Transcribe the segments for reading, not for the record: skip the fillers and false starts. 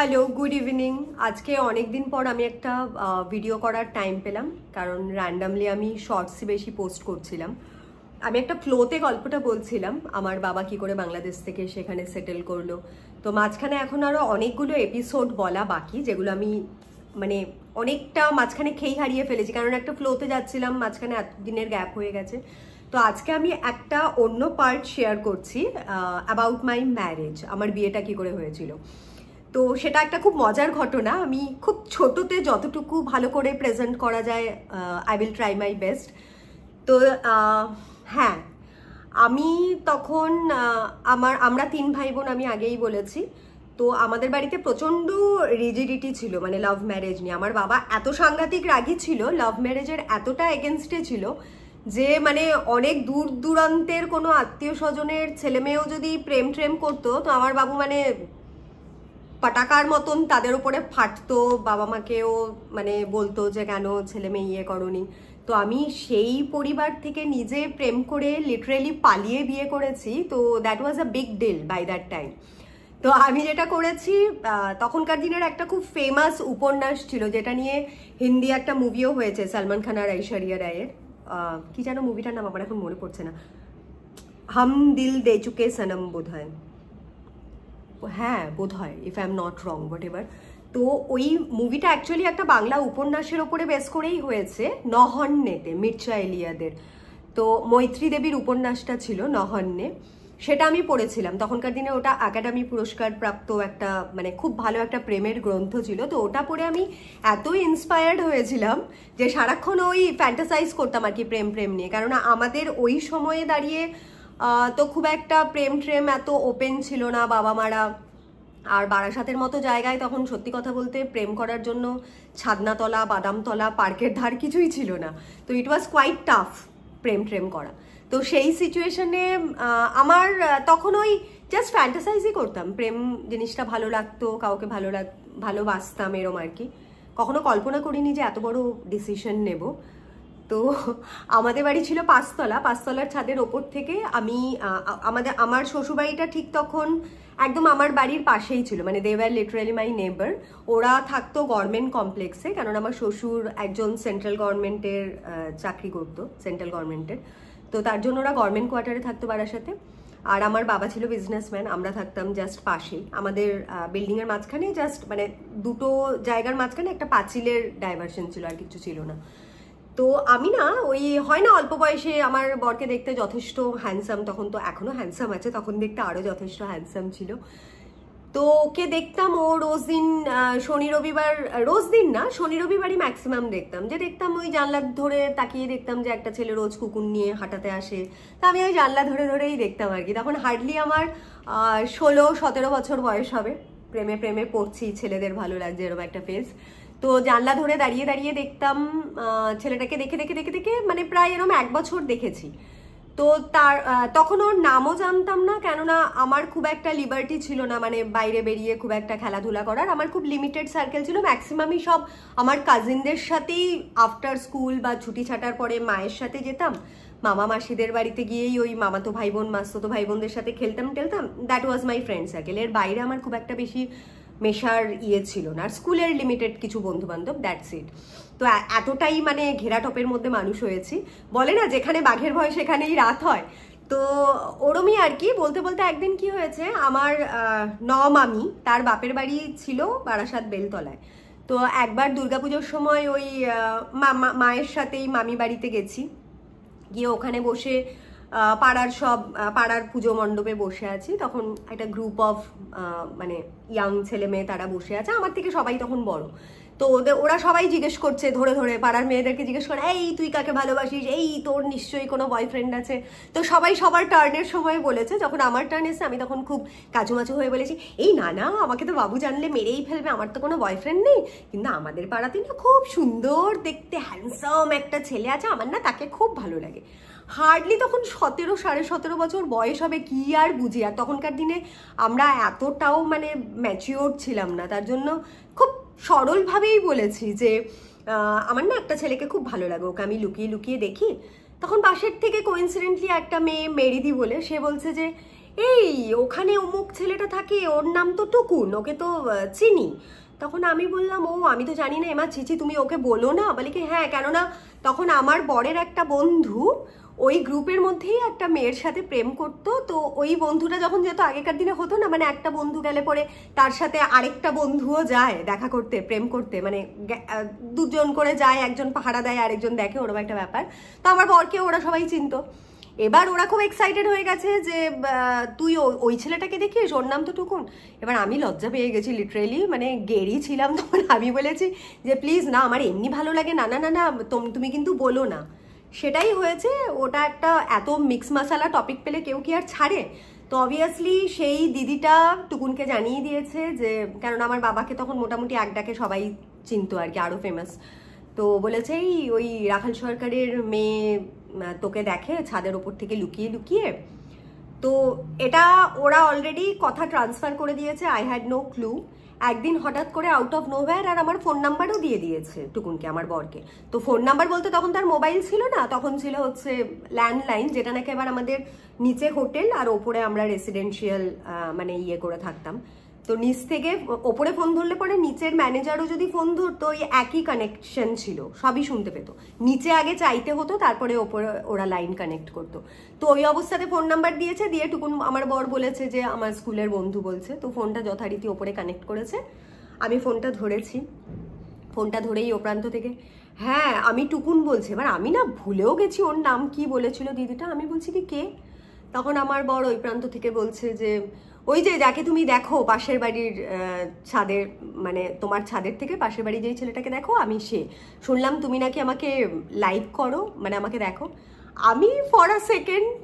Hello, good evening. আজকে অনেক দিন পর আমি একটা ভিডিও করার টাইম পেলাম, কারণ র্যান্ডামলি আমি শর্টসই বেশি পোস্ট করছিলাম। আমি একটা ফ্লোতে গল্পটা বলছিলাম, আমার বাবা কি করে বাংলাদেশ থেকে সেখানে সেটেল করলো। তো মাঝখানে এখন আরও অনেকগুলো এপিসোড বলা বাকি, যেগুলো আমি মানে অনেকটা মাঝখানে খেই হারিয়ে ফেলেছি, কারণ একটা ফ্লোতে যাচ্ছিলাম, মাঝখানে এত দিনের গ্যাপ হয়ে গেছে। তো আজকে আমি একটা অন্য পার্ট শেয়ার করছি অ্যাবাউট মাই ম্যারেজ, আমার বিয়েটা কি করে হয়েছিল। তো সেটা একটা খুব মজার ঘটনা। আমি খুব ছোটতে যতটুকু ভালো করে প্রেজেন্ট করা যায় I will try my best. তো হ্যাঁ, আমি তখন আমরা 3 ভাই বোন, আমি আগেই বলেছি। তো আমাদের বাড়িতে প্রচণ্ড রিজিডিটি ছিল, মানে লাভ ম্যারেজ নিয়ে। আমার বাবা এত সাংঘাতিক রাগী ছিল, লাভ ম্যারেজের এতটা এগেনস্টে ছিল যে মানে অনেক দূর দূরান্তের কোনো আত্মীয় স্বজনের ছেলে মেয়েও যদি প্রেম ট্রেম করতো, তো আমার বাবু মানে পাটাকার মতন তাদের উপরে ফাটতো। বাবা মাকেও মানে বলতো যে কেন ছেলে মেয়ে ইয়ে করনি। তো আমি সেই পরিবার থেকে নিজে প্রেম করে লিটারেলি পালিয়ে বিয়ে করেছি। তো that was a big deal by that time. তো আমি যেটা করেছি, তখনকার দিনের একটা খুব ফেমাস উপন্যাস ছিল, যেটা নিয়ে হিন্দি একটা মুভিও হয়েছে সালমান খান আর ঐশ্বরিয়া রায়ের। কি যেন মুভিটার নাম, আমার এখন মনে পড়ছে না। হাম দিল দে চুকে সনম বোধ হয়, হ্যাঁ বোধ হয়, if I am not wrong, what ever. তো ওই মুভিটা অ্যাকচুয়ালি একটা বাংলা উপন্যাসের ওপরে বেস করেই হয়েছে, নহন্যেতে, মির্জা এলিয়াদের। তো মৈত্রী দেবীর উপন্যাসটা ছিল নহন্যে, সেটা আমি পড়েছিলাম। তখনকার দিনে ওটা একাডেমি পুরস্কার প্রাপ্ত একটা মানে খুব ভালো একটা প্রেমের গ্রন্থ ছিল। তো ওটা পড়ে আমি এতই ইন্সপায়ার্ড হয়েছিলাম যে সারাক্ষণ ওই ফ্যান্টাসাইজ করতাম আর কি প্রেম প্রেম নিয়ে। কারণ আমাদের ওই সময়ে দাঁড়িয়ে তো খুব একটা প্রেম ট্রেম এত ওপেন ছিল না, বাবা মারা। আর বারাসাতের মতো জায়গায় তখন সত্যি কথা বলতে প্রেম করার জন্য ছাদনাতলা, বাদামতলা, পার্কের ধার কিছুই ছিল না। তো ইট ওয়াজ কোয়াইট টাফ প্রেম ট্রেম করা। তো সেই সিচুয়েশনে আমার তখন ওই জাস্ট ফ্যান্টাসাইজই করতাম, প্রেম জিনিসটা ভালো লাগতো, কাউকে ভালোবাসতাম এরম আর কি। কখনো কল্পনা করিনি যে এত বড় ডিসিশন নেব। তো আমাদের বাড়ি ছিল 5 তলা, 5 তলার ছাদের ওপর থেকে আমি আমার শ্বশুরবাড়িটা ঠিক তখন একদম আমার বাড়ির পাশেই ছিল, মানে দে ওয়্যার লিটারালি মাই নেবার। ওরা থাকতো গভর্নমেন্ট কমপ্লেক্সে, কারণ আমার শ্বশুর একজন সেন্ট্রাল গভর্নমেন্টের চাকরি করতো, সেন্ট্রাল গভর্নমেন্টের। তো তার জন্য ওরা গভর্নমেন্ট কোয়ার্টারে থাকতো বারাসাতে। আর আমার বাবা ছিল বিজনেসম্যান, আমরা থাকতাম জাস্ট পাশেই। আমাদের বিল্ডিংয়ের মাঝখানে জাস্ট মানে দুটো জায়গার মাঝখানে একটা পাঁচিলের ডাইভারশন ছিল, আর কিছু ছিল না। তো আমি না ওই হয় না অল্প বয়সে আমার বরকে দেখতে যথেষ্ট হ্যান্ডসাম, তখন তো এখনো হ্যান্ডসাম আছে, তখন দেখতে আরো যথেষ্ট হ্যান্ডসাম ছিল। তো ওকে দেখতাম, ও রোজ দিন শনি রবিবার, রোজ দিন না শনি রবিবারই ম্যাক্সিমাম দেখতাম, যে দেখতাম ওই জানলা ধরে তাকিয়ে দেখতাম যে একটা ছেলে রোজ কুকুর নিয়ে হাঁটাতে আসে। তা আমি ওই জানলা ধরে ধরেই দেখতাম আর কি। তখন হার্ডলি আমার 16-17 বছর বয়স হবে। প্রেমে প্রেমে পড়ছি, ছেলেদের ভালো লাগছে এরকম একটা ফেজ। তো জানলা ধরে দাঁড়িয়ে দাঁড়িয়ে দেখতাম ছেলেটাকে, দেখে দেখে দেখে দেখে মানে প্রায় এরকম 1 বছর দেখেছি। তো তার তখন ওর নামও জানতাম না, কেননা আমার খুব একটা লিবার্টি ছিল না, মানে বাইরে বেরিয়ে খুব একটা খেলাধুলা করার। আমার খুব লিমিটেড সার্কেল ছিল, ম্যাক্সিমামই সব আমার কাজিনদের সাথেই আফটার স্কুল বা ছুটি ছাটার পরে মায়ের সাথে যেতাম। মামা মাসিদের বাড়িতে গিয়েই ওই মামাতো ভাই বোন, মাসতো ভাই বোনদের সাথে খেলতাম টেলতাম। That was my friend circle. এর বাইরে আমার খুব একটা বেশি মেশার ইয়ে ছিল না। আর স্কুলের লিমিটেড কিছু বন্ধু বান্ধব, দ্যাটস ইট। তো এতটাই মানে ঘেরা টপের মধ্যে মানুষ হয়েছি, বলে না যেখানে বাঘের ভয় সেখানেই রাত হয়। তো ওরমই আর কি। বলতে বলতে একদিন কি হয়েছে, আমার মামি, তার বাপের বাড়ি ছিল বারাসাত বেলতলায়। তো একবার দুর্গাপুজোর সময় ওই মায়ের সাথেই মামি বাড়িতে গেছি, গিয়ে ওখানে বসে পাড়ার পুজো মণ্ডপে বসে আছি। তখন একটা গ্রুপ অফ মানে ইয়াং ছেলে মেয়ে তারা বসে আছে, আমার থেকে সবাই তখন বড়। তো ওরা সবাই জিজ্ঞেস করছে, ধরে ধরে পাড়ার মেয়েদেরকে জিজ্ঞেস করে, এই তুই কাকে ভালোবাসিস, এই তোর নিশ্চয়ই কোনো বয়ফ্রেন্ড আছে। তো সবাই সবার টার্নের সময় বলেছে। যখন আমার টার্ন এসে আমি তখন খুব কাচুমাচু হয়ে বলেছি, এই না না, আমাকে তো বাবু জানলে মেরেই ফেলবে, আমার তো কোনো বয়ফ্রেন্ড নেই। কিন্তু আমাদের পাড়াতে না খুব সুন্দর দেখতে হ্যান্ডসাম একটা ছেলে আছে, আমার না তাকে খুব ভালো লাগে। হার্ডলি তখন 17-17.5 বছর বয়স হবে, কি আর বুঝি। আর তখনকার দিনে আমরা এতটাও মানে ম্যাচিওর ছিলাম না, তার জন্য খুব সরলভাবেই বলেছি যে আমার না একটা ছেলেকে খুব ভালো লাগে, ওকে আমি লুকিয়ে লুকিয়ে দেখি। তখন পাশের থেকে কোইন্সিডেন্টলি একটা মেয়ে, মেরিদি বলে, সে বলছে যে এই ওখানে অমুক ছেলেটা থাকে, ওর নাম তো টুকুন, ওকে তো চিনি। তখন আমি বললাম, ও আমি তো জানি না এমা, চিচি তুমি ওকে বলো না। বলে কি হ্যাঁ, কেননা তখন আমার বরের একটা বন্ধু ওই গ্রুপের মধ্যেই একটা মেয়ের সাথে প্রেম করতো। তো ওই বন্ধুটা যখন যেত, আগেকার দিনে হতো না, মানে একটা বন্ধু গেলে পরে তার সাথে আরেকটা বন্ধুও যায় দেখা করতে, প্রেম করতে, মানে দুজন করে যায়, একজন পাহারা দেয় আরেকজন দেখে, ওরকম একটা ব্যাপার। তো আমার বরকে ওরা সবাই চিনতো। এবার ওরা খুব এক্সাইটেড হয়ে গেছে যে তুই ওই ছেলেটাকে দেখিস, ওর নাম তো টুকুন। এবার আমি লজ্জা পেয়ে গেছি, লিটারেলি মানে গেরি ছিলাম। তখন আমি বলেছি যে প্লিজ না, আমার এমনি ভালো লাগে, না না না না, তুমি কিন্তু বলো না। সেটাই হয়েছে। ওটা একটা এত মিক্স মশালা টপিক পেলে কেউ কি আর ছাড়ে? তো অবভিয়াসলি সেই দিদিটা টুকুনকে জানিয়ে দিয়েছে যে, কারণ আমার বাবাকে তখন মোটামুটি এক ডাকে সবাই চিনতো আর কি, আরও ফেমাস। তো বলেছে এই ওই রাখাল সরকারের মেয়ে তোকে দেখে ছাদের ওপর থেকে লুকিয়ে লুকিয়ে। তো এটা ওরা অলরেডি কথা ট্রান্সফার করে দিয়েছে, আই হ্যাড নো ক্লু। একদিন হঠাৎ করে আউট অফ নোওয়্যার আর আমার ফোন নাম্বারও দিয়ে দিয়েছে টুকুনকে, আমার বরকে। তো ফোন নাম্বার বলতে তখন তার মোবাইল ছিল না, তখন ছিল হচ্ছে ল্যান্ডলাইন, যেটা নাকি এবার আমাদের নিচে হোটেল আর ওপরে আমরা রেসিডেন্সিয়াল মানে ইয়ে করে থাকতাম। তো নিচ থেকে ওপরে ফোন ধরলে পরে নিচের ম্যানেজারও যদি ফোন ধরতো, ওই একই কানেকশন ছিল, সবই শুনতে পেতো। নিচে আগে চাইতে হতো, তারপরে ওপরে ওরা লাইন কানেক্ট করতো। তো ওই অবস্থাতে ফোন নাম্বার দিয়েছে, দিয়ে টুকুন আমার বর বলেছে যে আমার স্কুলের বন্ধু বলছে। তো ফোনটা যথারীতি ওপরে কানেক্ট করেছে, আমি ফোনটা ধরেছি। ফোনটা ধরেই ও প্রান্ত থেকে হ্যাঁ আমি টুকুন বলছি। এবার আমি না ভুলেও গেছি ওর নাম কি বলেছিল দিদিটা। আমি বলছি কি কে? তখন আমার বর ওই প্রান্ত থেকে বলছে যে ওই যে যাকে তুমি দেখো পাশের বাড়ির ছাদের, মানে তোমার ছাদের থেকে পাশের বাড়ি যেই ছেলেটাকে দেখো, আমি সে। শুনলাম তুমি নাকি আমাকে লাইক করো, মানে আমাকে দেখো। আমি ফর আ সেকেন্ড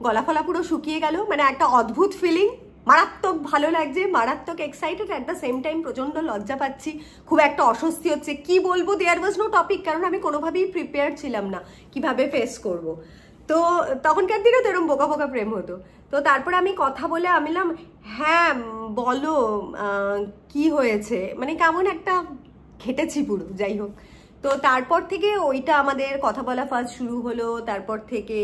গলা ফলা পুরো শুকিয়ে গেল, মানে একটা অদ্ভুত ফিলিং, মারাত্মক ভালো লাগছে, মারাত্মক excited, at the same time প্রচণ্ড লজ্জা পাচ্ছি, খুব একটা অস্বস্তি হচ্ছে। কি বলবো, দেয়ার ওয়াজ নো টপিক, কারণ আমি কোনোভাবেই প্রিপেয়ার ছিলাম না কিভাবে ফেস করব। তো তখনকার দিনে তো এরকম বোকা বোকা প্রেম হতো। তো তারপরে আমি কথা বলে আমিলাম হ্যাঁ বলো কি হয়েছে, মানে কেমন একটা ঘেটেছি পুরো। যাই হোক, তো তারপর থেকে ওইটা আমাদের কথা বলা ফার্স্ট শুরু হলো। তারপর থেকে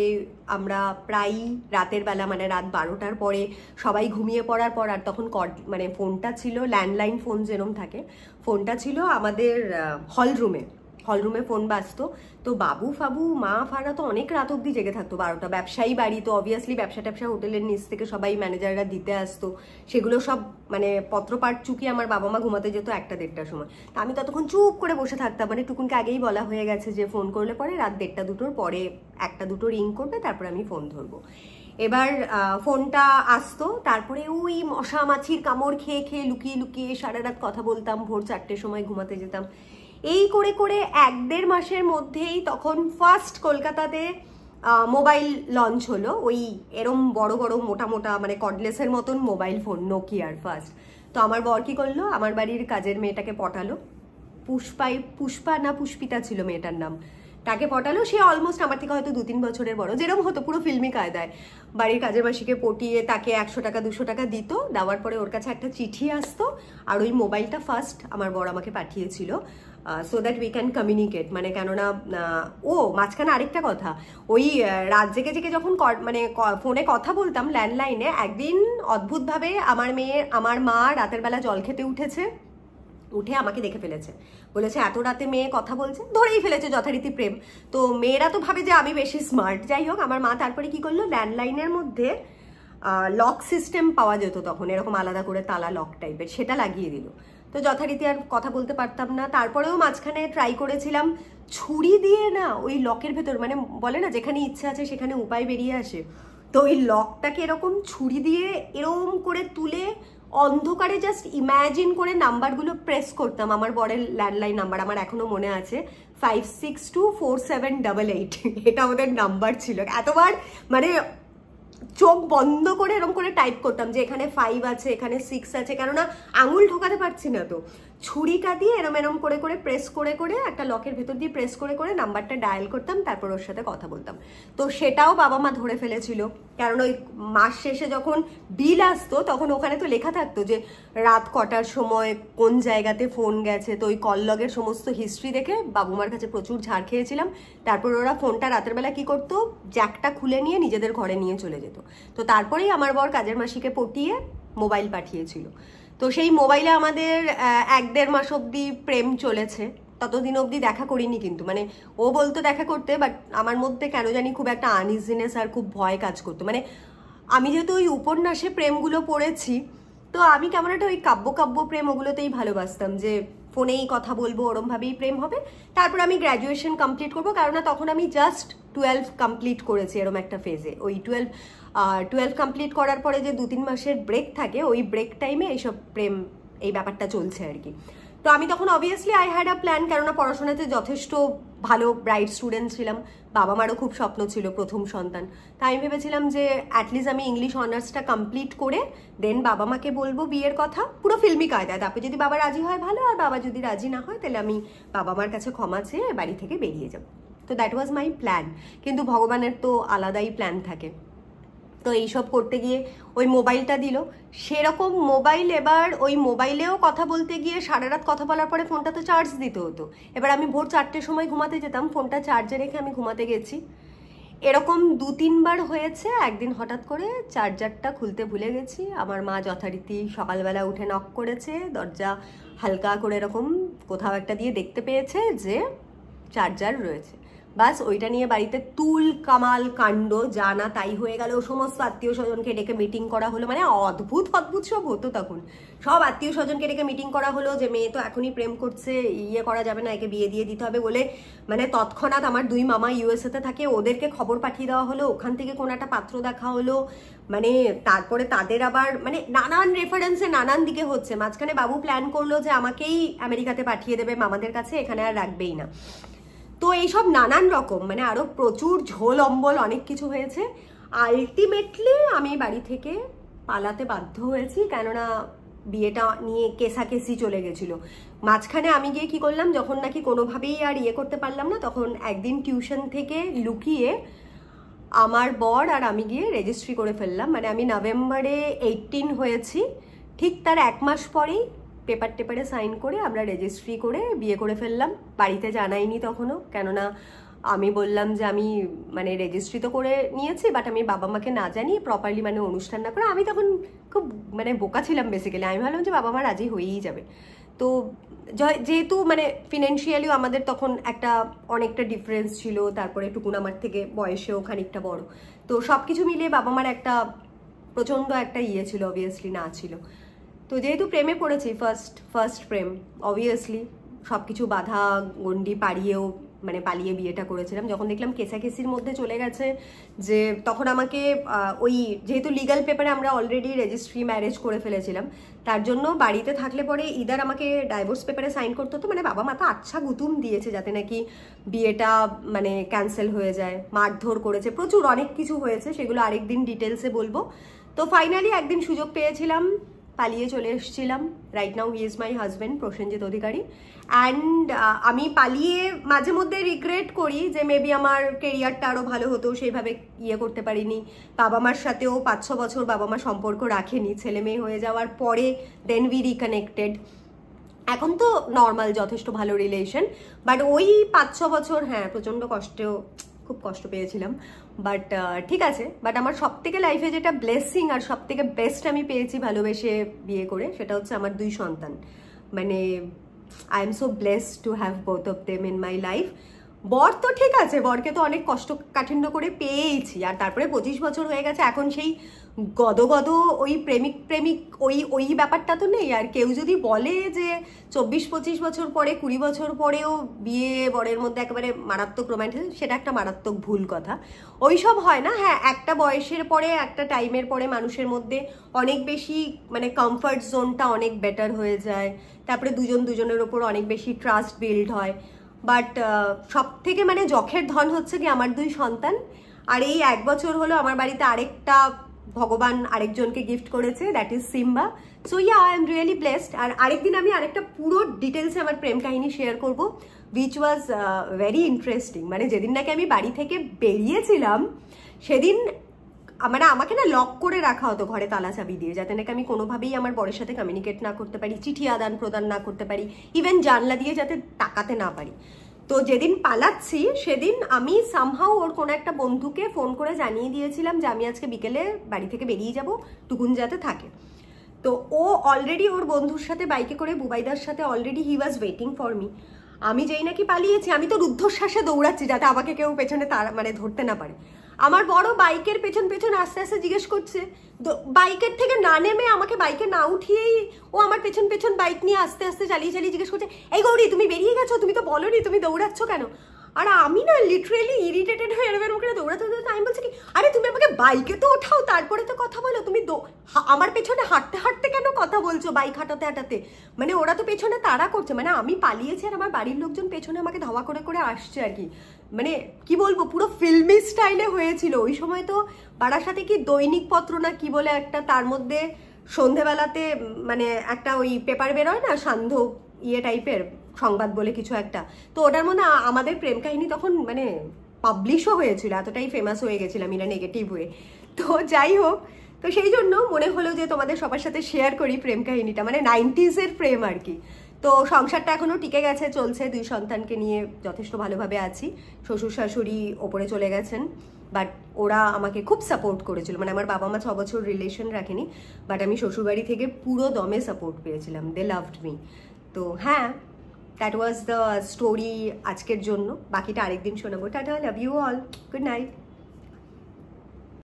আমরা প্রায়ই রাতের বেলা, মানে রাত 12টার পরে সবাই ঘুমিয়ে পড়ার পর, আর তখন মানে ফোনটা ছিল ল্যান্ডলাইন ফোন যেরকম থাকে, ফোনটা ছিল আমাদের হলরুমে ফোন বাজতো। তো বাবু ফাবু মা ফারা তো অনেক রাত অব্দি জেগে থাকতো, 12টা। ব্যবসায়ী বাড়ি, তো অবভিয়াসলি ব্যবসা ট্যাবসা হোটেলের নিচ থেকে সবাই ম্যানেজাররা দিতে আসতো, সেগুলো সব মানে পত্রপাঠ চুকি আমার বাবা মা ঘুমাতে যেত 1টা-1:30টার সময়। তা আমি ততক্ষণ চুপ করে বসে থাকতাম, মানে টুকুনকে আগেই বলা হয়ে গেছে যে ফোন করলে পরে রাত 1:30-2টোর পরে 1টা-2টো রিং করবে, তারপরে আমি ফোন ধরবো। এবার ফোনটা আসতো, তারপরে ওই মশা মাছির কামড় খেয়ে খেয়ে লুকিয়ে লুকিয়ে সারা রাত কথা বলতাম, ভোর 4টের সময় ঘুমাতে যেতাম। এই করে করে 1-1.5 মাসের মধ্যেই তখন ফার্স্ট কলকাতাতে মোবাইল লঞ্চ হলো, ওই এরম বড় বড় মোটা মোটা মানে কর্ডলেসের মতন মোবাইল ফোন, নোকিয়ার ফার্স্ট। তো আমার বর কি করলো, আমার বাড়ির কাজের মেয়েটাকে পটালো, পুষ্পা না পুষ্পিতা ছিল মেয়েটার নাম, তাকে পটালো। সে অলমোস্ট আমার থেকে হয়তো 2-3 বছরের বড়, যেরকম হতো পুরো ফিল্মি কায়দায়। বাড়ির কাজের মাসিকে পটিয়ে তাকে 100 টাকা 200 টাকা দিত, দেওয়ার পরে ওর কাছে একটা চিঠি আসতো, আর ওই মোবাইলটা ফার্স্ট আমার বর আমাকে পাঠিয়েছিল, so that we can communicate. মানে কেননা মাঝখানে আরেকটা কথা, ওই রাত জেগে জেগে যখন মানে ফোনে কথা বলতাম ল্যান্ডলাইনে, একদিন অদ্ভুতভাবে আমার মা রাতের বেলা জল খেতে উঠে আমাকে দেখে ফেলেছে, বলেছে এত রাতে মেয়ে কথা বলছে, ধরেই ফেলেছে যথারীতি প্রেম। তো মেয়েরা তো ভাবে যে আমি বেশি স্মার্ট। যাই হোক, আমার মা তারপরে কি করলো, ল্যান্ডলাইনের মধ্যে লক সিস্টেম পাওয়া যেত তখন, এরকম আলাদা করে তালা লক টাইপের, সেটা লাগিয়ে দিল। তো যথারীতি আর কথা বলতে পারতাম না। তারপরেও মাঝখানে ট্রাই করেছিলাম ছুরি দিয়ে, না ওই লকের ভেতর, মানে বলে না যেখানে ইচ্ছা আছে সেখানে উপায় বেরিয়ে আসে, তো ওই লকটাকে এরকম ছুরি দিয়ে এরকম করে তুলে অন্ধকারে জাস্ট ইম্যাজিন করে নাম্বারগুলো প্রেস করতাম। আমার বরের ল্যান্ডলাইন নাম্বার আমার এখনো মনে আছে, 56247888, এটা ওদের নাম্বার ছিল। এতবার মানে চোখ বন্ধ করে এরকম করে টাইপ করতাম যে এখানে 5 আছে, এখানে 6 আছে, কেননা আঙুল ঢোকাতে পারছি না। তো ছুরিটা দিয়ে এরম করে করে প্রেস করে করে একটা লকের ভেতর দিয়ে প্রেস করে করে নাম্বারটা ডায়াল করতাম, তারপর ওর সাথে কথা বলতাম। তো সেটাও বাবা মা ধরে ফেলেছিল, কারণ ওই মাস শেষে যখন বিল আসতো তখন ওখানে তো লেখা থাকতো যে রাত কটার সময় কোন জায়গাতে ফোন গেছে। তো ওই কল লগের সমস্ত হিস্ট্রি দেখে বাবুমার কাছে প্রচুর ঝাড় খেয়েছিলাম। তারপর ওরা ফোনটা রাতের বেলা কি করতো, জ্যাকটা খুলে নিয়ে নিজেদের ঘরে নিয়ে চলে যেত। যেত। তো তারপরেই আমার বর কাজের মাসিকে পটিয়ে মোবাইল পাঠিয়েছিল। তো সেই মোবাইলে আমাদের 1-1.5 মাস অবধি প্রেম চলেছে। ততদিন অবধি দেখা করিনি কিন্তু, মানে ও বলতো দেখা করতে, বাট আমার মধ্যে কেন জানি খুব একটা আনইজিনেস আর খুব ভয় কাজ করতো। মানে আমি যেহেতু ওই উপন্যাসে প্রেমগুলো পড়েছি, তো আমি কেমন একটা ওই কাব্য প্রেম ওগুলোতেই ভালোবাসতাম, যে ফোনেই কথা বলবো, ওরমভাবেই প্রেম হবে। তারপর আমি গ্র্যাজুয়েশন কমপ্লিট করবো, কারণ তখন আমি জাস্ট 12 কমপ্লিট করেছি এরম একটা ফেজে। ওই 12 কমপ্লিট করার পরে যে 2-3 মাসের ব্রেক থাকে, ওই ব্রেক টাইমে এইসব প্রেম এই ব্যাপারটা চলছে আর কি। তো আমি তখন obviously I had a plan, কেননা পড়াশোনাতে যথেষ্ট ভালো ব্রাইট স্টুডেন্ট ছিলাম, বাবা মারও খুব স্বপ্ন ছিল প্রথম সন্তান। তাই আমি ভেবেছিলাম যে অ্যাটলিস্ট আমি ইংলিশ অনার্সটা কমপ্লিট করে দেন বাবা মাকে বলবো বিয়ের কথা, পুরো ফিল্মি কায়দায়। তারপরে যদি বাবা রাজি হয় ভালো, আর বাবা যদি রাজি না হয় তাহলে আমি বাবা মার কাছে ক্ষমা চেয়ে বাড়ি থেকে বেরিয়ে যাব। তো দ্যাট ওয়াজ মাই প্ল্যান। কিন্তু ভগবানের তো আলাদাই প্ল্যান থাকে। তো এইসব করতে গিয়ে ওই মোবাইলটা দিল, সেরকম মোবাইল। এবার ওই মোবাইলেও কথা বলতে গিয়ে সারা রাত কথা বলার পরে ফোনটা তো চার্জ দিতে হতো। এবার আমি ভোর 4টের সময় ঘুমাতে যেতাম, ফোনটা চার্জে রেখে আমি ঘুমাতে গেছি। এরকম 2-3 বার হয়েছে। একদিন হঠাৎ করে চার্জারটা খুলতে ভুলে গেছি, আমার মা যথারীতি সকালবেলা উঠে নক করেছে, দরজা হালকা করে এরকম কোথাও একটা দিয়ে দেখতে পেয়েছে যে চার্জার রয়েছে। বাস ওইটা নিয়ে বাড়িতে তুল কামাল কাণ্ড, যা না তাই হয়ে গেল। সমস্ত আত্মীয় স্বজনকে ডেকে মিটিং করা হলো, মানে অদ্ভুত সব হতো তখন। সব আত্মীয় স্বজনকে ডেকে মিটিং করা হলো যে মেয়ে তো এখনই প্রেম করছে, ইয়ে করা যাবে না, একে বিয়ে দিয়ে দিতে হবে বলে। মানে তৎক্ষণাৎ আমার 2 মামা ইউএসএতে থাকে, ওদেরকে খবর পাঠিয়ে দেওয়া হলো, ওখান থেকে কোনো একটা পাত্র দেখা হলো। মানে তারপরে তাদের আবার মানে নানান রেফারেন্সে নানান দিকে হচ্ছে। মাঝখানে বাবু প্ল্যান করলো যে আমাকেই আমেরিকাতে পাঠিয়ে দেবে মামাদের কাছে, এখানে আর রাখবেই না। তো এইসব নানান রকম মানে আরো প্রচুর ঝোল অম্বল অনেক কিছু হয়েছে। আলটিমেটলি আমি বাড়ি থেকে পালাতে বাধ্য হয়েছি, কেননা বিয়েটা নিয়ে কেসাকেসি চলে গেছিল। মাঝখানে আমি গিয়ে কি করলাম, যখন নাকি কোনোভাবেই আর ইয়ে করতে পারলাম না, তখন একদিন টিউশন থেকে লুকিয়ে আমার বর আর আমি গিয়ে রেজিস্ট্রি করে ফেললাম। মানে আমি নভেম্বরে 18 হয়েছি, ঠিক তার 1 মাস পরেই পেপারে সাইন করে আমরা রেজিস্ট্রি করে বিয়ে করে ফেললাম। বাড়িতে জানাইনি তখনও, কেননা আমি বললাম যে আমি মানে রেজিস্ট্রি তো করে নিয়েছি, বাট আমি বাবা মাকে না জানিয়ে প্রপারলি মানে অনুষ্ঠান না করে। আমি তখন খুব মানে বোকা ছিলাম বেসিক্যালি। আমি ভাবলাম যে বাবা মা রাজি হয়েই যাবে। তো যেহেতু মানে ফিনান্সিয়ালিও আমাদের তখন একটা অনেকটা ডিফারেন্স ছিল, তারপরে টুকুন আমার থেকে বয়সেও খানিকটা বড়, তো সব কিছু মিলিয়ে বাবা মার একটা প্রচণ্ড একটা ইয়ে ছিল, অবভিয়াসলি না ছিল। তো যেহেতু প্রেমে পড়েছি, ফার্স্ট প্রেম, অবভিয়াসলি সব কিছু বাধা গন্ডি পাড়িয়েও মানে পালিয়ে বিয়েটা করেছিলাম। যখন দেখলাম কেসাকেসির মধ্যে চলে গেছে, যে তখন আমাকে ওই যেহেতু লিগাল পেপারে আমরা অলরেডি রেজিস্ট্রি ম্যারেজ করে ফেলেছিলাম, তার জন্য বাড়িতে থাকলে পরে ইদার আমাকে ডাইভোর্স পেপারে সাইন করতে হতো। মানে বাবা মা তো আচ্ছা গুতুম দিয়েছে যাতে নাকি বিয়েটা মানে ক্যান্সেল হয়ে যায়, মারধর করেছে, প্রচুর অনেক কিছু হয়েছে, সেগুলো আরেকদিন ডিটেলসে বলবো। তো ফাইনালি একদিন সুযোগ পেয়েছিলাম, পালিয়ে চলে এসেছিলাম। Right now he is my husband, Prosenjit Adhikari. And আমি পালিয়ে মাঝে মধ্যে রিগ্রেট করি যে মেবি আমার কেরিয়ারটা আরও ভালো হতো, সেইভাবে ইয়ে করতে পারিনি। বাবা মার সাথেও 5-6 বছর বাবা মা সম্পর্ক রাখেনি, ছেলে মেয়ে হয়ে যাওয়ার পরে দেন উই রিকানেক্টেড। এখন তো নর্মাল যথেষ্ট ভালো রিলেশন, বাট ওই 5-6 বছর হ্যাঁ প্রচণ্ড খুব কষ্ট পেয়েছিলাম। বাট ঠিক আছে। বাট আমার সব থেকে লাইফে যেটা ব্লেসিং আর সব থেকে বেস্ট আমি পেয়েছি ভালোবেসে বিয়ে করে, সেটা হচ্ছে আমার 2 সন্তান। মানে I am so blessed to have both of them in my life. বর তো ঠিক আছে, বরকে তো অনেক কষ্ট কাঠিন্য করে পেয়েছি, আর তারপরে 25 বছর হয়ে গেছে, এখন সেই গদ ওই প্রেমিক ওই ব্যাপারটা তো নেই। আর কেউ যদি বলে যে 24-25 বছর পরে 20 বছর পরেও বিয়ে বরের মধ্যে একেবারে মারাত্মক রোম্যান্টিক, সেটা একটা মারাত্মক ভুল কথা। ওইসব হয় না। হ্যাঁ, একটা বয়সের পরে একটা টাইমের পরে মানুষের মধ্যে অনেক বেশি মানে কমফর্ট জোনটা অনেক বেটার হয়ে যায়, তারপরে দুজনের ওপর অনেক বেশি ট্রাস্ট বিল্ড হয়। বাট সব থেকে মানে যখের ধন হচ্ছে কি আমার 2 সন্তান। আর এই 1 বছর হলো আমার বাড়িতে আরেকটা ভগবান আরেকজনকে গিফট করেছে, that is Simba. So yeah, I am really blessed. আর আরেকদিন আমি আরেকটা পুরো ডিটেলসে আমার প্রেম কাহিনী শেয়ার করব, উইচ ওয়াজ ভেরি ইন্টারেস্টিং। মানে যেদিন নাকি আমি বাড়ি থেকে বেরিয়েছিলাম, সেদিন মানে আমাকে না লক করে রাখা হতো ঘরে তালা চাবি দিয়ে, যাতে নাকি আমি কোনোভাবেই আমার বরের সাথে কমিউনিকেট না করতে পারি, চিঠি আদান প্রদান না করতে পারি, ইভেন জানলা দিয়ে যাতে তাকাতে না পারি। তো যেদিন পালাচ্ছি সেদিন আমি সামহাও ওর কোনো একটা বন্ধুকে ফোন করে জানিয়ে দিয়েছিলাম যে আমি আজকে বিকেলে বাড়ি থেকে বেরিয়ে যাব, টুকুন যাতে থাকে। তো ও অলরেডি ওর বন্ধুর সাথে বাইকে করে বুবাইদার সাথে already he was waiting for me. আমি যেই নাকি পালিয়েছি আমি তো রুদ্ধশ্বাসে দৌড়াচ্ছি যাতে আমাকে কেউ পেছনে তার মানে ধরতে না পারে। আমার বড় বাইকের পেছন পেছন আস্তে আস্তে জিজ্ঞেস করছে, বাইকের থেকে না নেমে আমাকে বাইকে না উঠিয়েই ও আমার পেছন পেছন বাইক নিয়ে আস্তে আস্তে চালিয়ে চালিয়ে জিজ্ঞেস করছে, এই গৌরী তুমি বেরিয়ে গেছো, তুমি তো বলোনি, তুমি দৌড়াচ্ছ কেন? আর আমি না লিটারেলি ইরিটেটেড হয়ে এরকম করে দৌড়াতে দৌড়াতে আমি বলছি কি, আরে তুমি আমাকে বাইকে তো ওঠাও তারপরে তো কথা বলো, তুমি আমার পেছনে হাঁটতে হাঁটতে কেন কথা বলছো বাইক হাঁটাতে হাঁটাতে? মানে ওরা তো পেছনে তাড়া করছে, মানে আমি পালিয়েছি আর আমার বাড়ির লোকজন পেছনে আমাকে ধাওয়া করে করে আসছে আর কি। মানে কি বলবো, পুরো ফিল্মি স্টাইলে হয়েছিল। ওই সময় তো বারাসাতে কি দৈনিক পত্র না কি বলে একটা, তার মধ্যে সন্ধেবেলাতে মানে একটা ওই পেপার বেরোয় না, সান্ধ্য ইয়ে টাইপের সংবাদ বলে কিছু একটা, তো ওটার মধ্যে আমাদের প্রেম কাহিনী তখন মানে পাবলিশও হয়েছিল, এতটাই ফেমাস হয়ে গেছিলাম এরা নেগেটিভ হয়ে। তো যাই হোক, তো সেই জন্য মনে হলো যে তোমাদের সবার সাথে শেয়ার করি প্রেম কাহিনীটা, মানে 90s-এর প্রেম আর কি। তো সংসারটা এখনো টিকে গেছে, চলছে, 2 সন্তানকে নিয়ে যথেষ্ট ভালোভাবে আছি। শ্বশুর শাশুড়ি ওপরে চলে গেছেন, বাট ওরা আমাকে খুব সাপোর্ট করেছিল। মানে আমার বাবা মা 6 বছর রিলেশন রাখেনি, বাট আমি শ্বশুরবাড়ি থেকে পুরো দমে সাপোর্ট পেয়েছিলাম, দে লাভড মি। তো হ্যাঁ, দ্যাট ওয়াজ দ্য স্টোরি আজকের জন্য। বাকিটা আরেকদিন শোনাবো। Tata, love you all, good night.